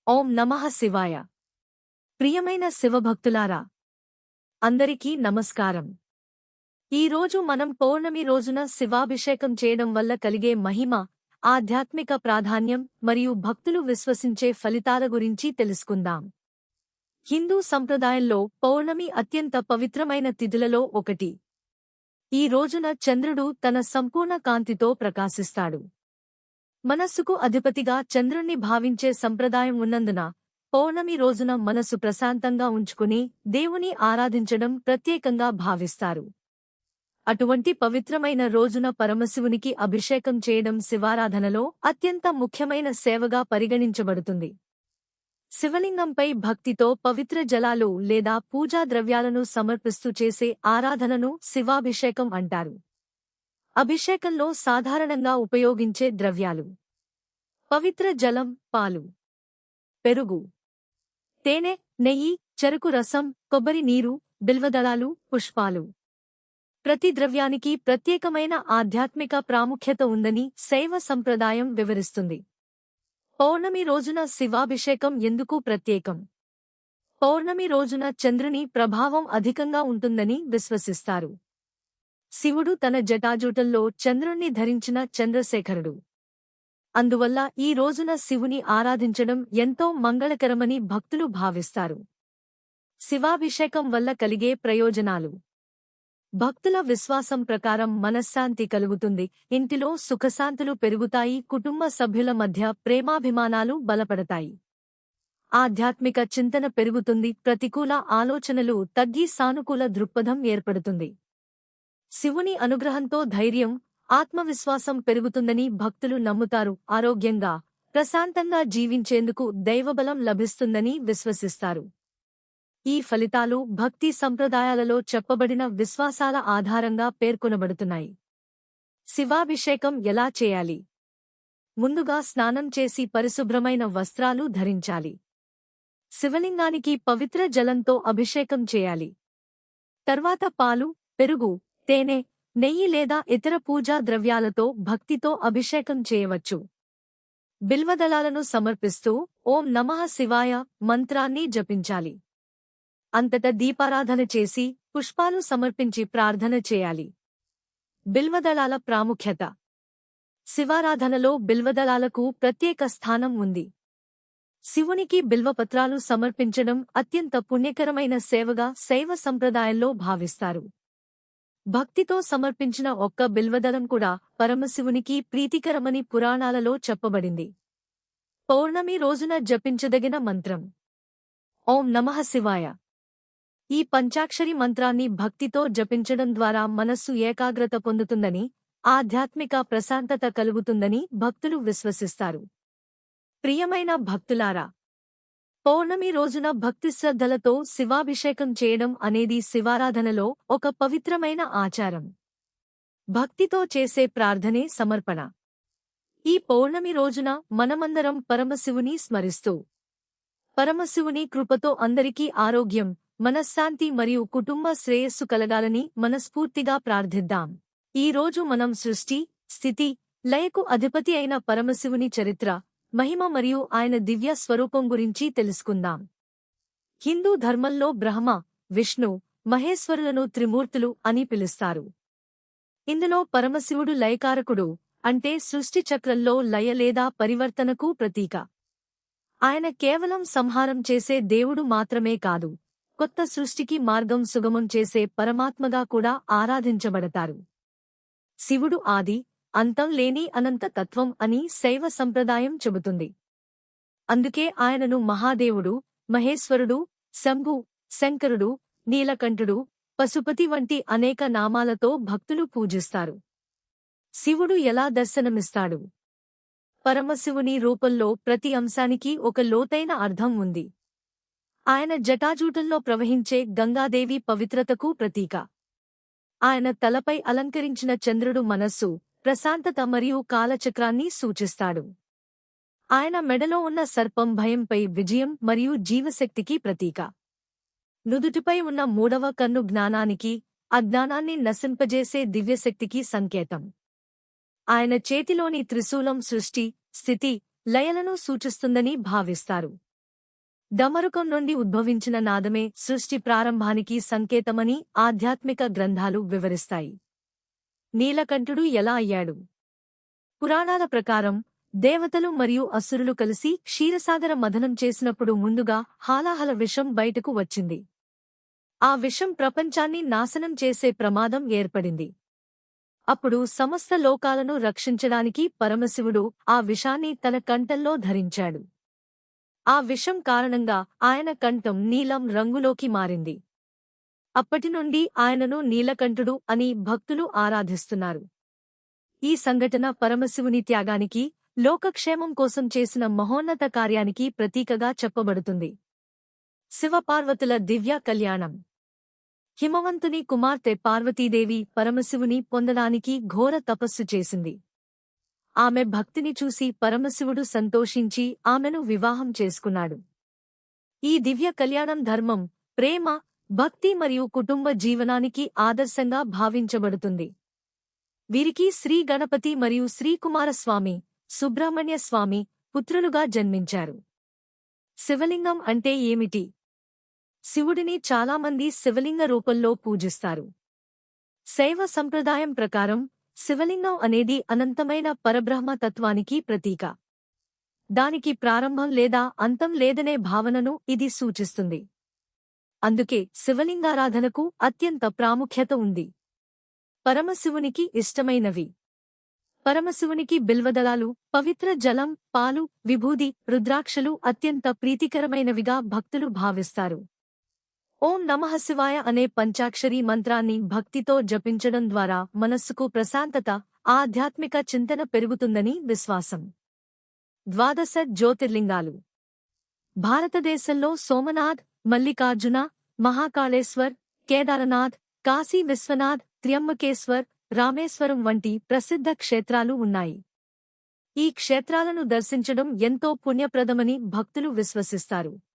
ఓం నమః శివాయ. ప్రియమైన శివభక్తులారా, అందరికీ నమస్కారం. ఈరోజు మనం పౌర్ణమి రోజున శివాభిషేకం చేయడం వల్ల కలిగే మహిమ, ఆధ్యాత్మిక ప్రాధాన్యం మరియు భక్తులు విశ్వసించే ఫలితాల గురించి తెలుసుకుందాం. హిందూ సంప్రదాయంలో పౌర్ణమి అత్యంత పవిత్రమైన తిథులలో ఒకటి. ఈ రోజున చంద్రుడు తన సంపూర్ణ కాంతితో ప్రకాశిస్తాడు. మనస్సుకు అధిపతిగా చంద్రుణ్ణి భావించే సంప్రదాయం ఉన్నందున పౌర్ణమి రోజున మనసు ప్రశాంతంగా ఉంచుకుని దేవుని ఆరాధించడం ప్రత్యేకంగా భావిస్తారు. అటువంటి పవిత్రమైన రోజున పరమశివునికి అభిషేకం చేయడం శివారాధనలో అత్యంత ముఖ్యమైన సేవగా పరిగణించబడుతుంది. శివలింగంపై భక్తితో పవిత్ర జలాలు లేదా పూజా ద్రవ్యాలను సమర్పిస్తూ చేసే ఆరాధనను శివాభిషేకం అంటారు. అభిషేకంలో సాధారణంగా ఉపయోగించే ద్రవ్యాలు: పవిత్ర జలం, పాలు, పెరుగు, తేనె, నెయ్యి, చెరకు రసం, కొబ్బరి నీరు, బిల్వదళాలు, పుష్పాలు. ప్రతి ద్రవ్యానికి ప్రత్యేకమైన ఆధ్యాత్మిక ప్రాముఖ్యత ఉందని శైవ సంప్రదాయం వివరిస్తుంది. పౌర్ణమి రోజున శివాభిషేకం ఎందుకు ప్రత్యేకం? పౌర్ణమి రోజున చంద్రుని ప్రభావం అధికంగా ఉంటుందని విశ్వసిస్తారు. శివుడు తన జటాజూటంలో చంద్రుణ్ణి ధరించిన చంద్రశేఖరుడు. అందువల్ల ఈ రోజున శివుని ఆరాధించడం ఎంతో మంగళకరమని భక్తులు భావిస్తారు. శివాభిషేకం వల్ల కలిగే ప్రయోజనాలు: భక్తుల విశ్వాసం ప్రకారం మనశ్శాంతి కలుగుతుంది, ఇంటిలో సుఖశాంతులు పెరుగుతాయి, కుటుంబ సభ్యుల మధ్య ప్రేమాభిమానాలు బలపడతాయి, ఆధ్యాత్మిక చింతన పెరుగుతుంది, ప్రతికూల ఆలోచనలు తగ్గి సానుకూల దృక్పథం ఏర్పడుతుంది. శివుని అనుగ్రహంతో ధైర్యం, ఆత్మవిశ్వాసం పెరుగుతుందని భక్తులు నమ్ముతారు. ఆరోగ్యంగా, ప్రశాంతంగా జీవించేందుకు దైవబలం లభిస్తుందని విశ్వసిస్తారు. ఈ ఫలితాలు భక్తి సంప్రదాయాలలో చెప్పబడిన విశ్వాసాల ఆధారంగా పేర్కొనబడుతున్నాయి. శివాభిషేకం ఎలా చేయాలి? ముందుగా స్నానం చేసి పరిశుభ్రమైన వస్త్రాలు ధరించాలి. శివలింగానికి పవిత్ర జలంతో అభిషేకం చేయాలి. తర్వాత పాలు, పెరుగు, తేనె, నెయ్యి లేదా ఇతర పూజా ద్రవ్యాలతో భక్తితో అభిషేకం చేయవచ్చు. బిల్వదళాలను సమర్పిస్తూ ఓం నమః శివాయ మంత్రాన్ని జపించాలి. అంతటా దీపారాధన చేసి పుష్పాలు సమర్పించి ప్రార్థన చేయాలి. బిల్వదళాల ప్రాముఖ్యత: శివారాధనలో బిల్వదళాలకు ప్రత్యేక స్థానం ఉంది. శివునికి బిల్వపత్రాలు సమర్పించడం అత్యంత పుణ్యకరమైన సేవగా శైవ సంప్రదాయంలో భావిస్తారు. భక్తితో సమర్పించిన ఒక్క బిల్వదళం కూడా పరమశివునికి ప్రీతికరమని పురాణాలలో చెప్పబడింది. పౌర్ణమి రోజున జపించదగిన మంత్రం: ఓం నమః శివాయ. ఈ పంచాక్షరి మంత్రాన్ని భక్తితో జపించడం ద్వారా మనస్సు ఏకాగ్రత పొందుతుందని, ఆధ్యాత్మిక ప్రశాంతత కలుగుతుందని భక్తులు విశ్వసిస్తారు. ప్రియమైన భక్తులారా, పౌర్ణమి రోజున భక్తిశ్రద్ధలతో శివాభిషేకం చేయడం అనేది శివారాధనలో ఒక పవిత్రమైన ఆచారం. భక్తితో చేసే ప్రార్థనే సమర్పణ. ఈ పౌర్ణమి రోజున మనమందరం పరమశివుని స్మరిస్తూ, పరమశివుని కృపతో అందరికీ ఆరోగ్యం, మనశ్శాంతి మరియు కుటుంబ శ్రేయస్సు కలగాలని మనస్ఫూర్తిగా ప్రార్థిద్దాం. ఈ రోజు మనం సృష్టి, స్థితి, లయకు అధిపతి అయిన పరమశివుని చరిత్ర, మహిమ మరియు ఆయన దివ్య స్వరూపం గురించి తెలుసుకుందాం. హిందూ ధర్మంలో బ్రహ్మ, విష్ణు, మహేశ్వరులను త్రిమూర్తులు అని పిలుస్తారు. ఇందులో పరమశివుడు లయకారకుడు, అంటే సృష్టి చక్రంలో లయ లేదా పరివర్తనకు ప్రతీక. ఆయన కేవలం సంహారం చేసే దేవుడు మాత్రమే కాదు, కొత్త సృష్టికి మార్గం సుగమం చేసే పరమాత్మగా కూడా ఆరాధించబడతారు. శివుడు ఆది, అంతం లేని అనంత తత్వం అని శైవ సంప్రదాయం చెబుతుంది. అందుకే ఆయనను మహాదేవుడు, మహేశ్వరుడు, శంభు, శంకరుడు, నీలకంఠుడు, పశుపతి వంటి అనేక నామాలతో భక్తులు పూజిస్తారు. శివుడు ఎలా దర్శనమిస్తాడు? పరమశివుని రూపంలో ప్రతి అంశానికి ఒక లోతైన అర్థం ఉంది. ఆయన జటాజూటంలో ప్రవహించే గంగాదేవి పవిత్రతకు ప్రతీక. ఆయన తలపై అలంకరించిన చంద్రుడు మనస్సు, ప్రశాంతత మరియు కాలచక్రాన్ని సూచిస్తాడు. ఆయన మెడలో ఉన్న సర్పం భయంపై విజయం మరియు జీవశక్తికి ప్రతీక. నుదుటిపై ఉన్న మూడవ కన్ను జ్ఞానానికి, అజ్ఞానాన్ని నశింపజేసే దివ్యశక్తికి సంకేతం. ఆయన చేతిలోని త్రిశూలం సృష్టి, స్థితి, లయలను సూచిస్తుందని భావిస్తారు. డమరుకం నుండి ఉద్భవించిన నాదమే సృష్టి ప్రారంభానికి సంకేతమని ఆధ్యాత్మిక గ్రంథాలు వివరిస్తాయి. నీలకంఠుడు ఎలా అయ్యాడు? పురాణాల ప్రకారం దేవతలు మరియు అసురులు కలిసి క్షీరసాగర మథనం చేసినప్పుడు ముందుగా హాలాహల విషం బయటకు వచ్చింది. ఆ విషం ప్రపంచాన్ని నాశనం చేసే ప్రమాదం ఏర్పడింది. అప్పుడు సమస్త లోకాలను రక్షించడానికి పరమశివుడు ఆ విషాన్ని తన కంఠంలో ధరించాడు. ఆ విషం కారణంగా ఆయన కంఠం నీలం రంగులోకి మారింది. అప్పటినుండి ఆయనను నీలకంఠుడు అని భక్తులు ఆరాధిస్తున్నారు. ఈ సంఘటన పరమశివుని త్యాగానికి, లోకక్షేమం కోసం చేసిన మహోన్నత కార్యానికి ప్రతీకగా చెప్పబడుతుంది. శివపార్వతుల దివ్య కళ్యాణం. హిమవంతుని కుమార్తె పార్వతీదేవి పరమశివుని పొందడానికి ఘోర తపస్సు చేసింది. ఆమె భక్తిని చూసి పరమశివుడు సంతోషించి ఆమెను వివాహం చేసుకున్నాడు. ఈ దివ్య కళ్యాణం ధర్మం, ప్రేమ, భక్తి మరియు కుటుంబ జీవనానికి ఆదర్శంగా భావించబడుతుంది. వీరికి శ్రీ గణపతి మరియు శ్రీకుమారస్వామి, సుబ్రహ్మణ్య స్వామి పుత్రులుగా జన్మించారు. శివలింగం అంటే ఏమిటి? శివుడిని చాలామంది శివలింగ రూపంలో పూజిస్తారు. శైవ సంప్రదాయం ప్రకారం శివలింగం అనేది అనంతమైన పరబ్రహ్మ తత్వానికి ప్రతీక. దానికి ప్రారంభం లేదా అంతం లేదనే భావనను ఇది సూచిస్తుంది. అందుకే శివలింగారాధనకు అత్యంత ప్రాముఖ్యత ఉంది. పరమశివునికి ఇష్టమైనవి. పరమశివునికి బిల్వదళాలు, పవిత్ర జలం, పాలు, విభూది, రుద్రాక్షలు అత్యంత ప్రీతికరమైనవిగా భక్తులు భావిస్తారు. ఓం నమః శివాయ అనే పంచాక్షరీ మంత్రాన్ని భక్తితో జపించడం ద్వారా మనస్సుకు ప్రశాంతత, ఆధ్యాత్మిక చింతన పెరుగుతుందని విశ్వాసం. 12 జ్యోతిర్లింగాలు. భారతదేశంలో సోమనాథ్, మల్లికార్జున, మహాకాళేశ్వర్, కేదారనాథ్, కాశీ విశ్వనాథ్, త్ర్యంబకేశ్వర్, రామేశ్వరం వంటి ప్రసిద్ధ క్షేత్రాలు ఉన్నాయి. ఈ క్షేత్రాలను దర్శించడం ఎంతో పుణ్యప్రదమని భక్తులు విశ్వసిస్తారు.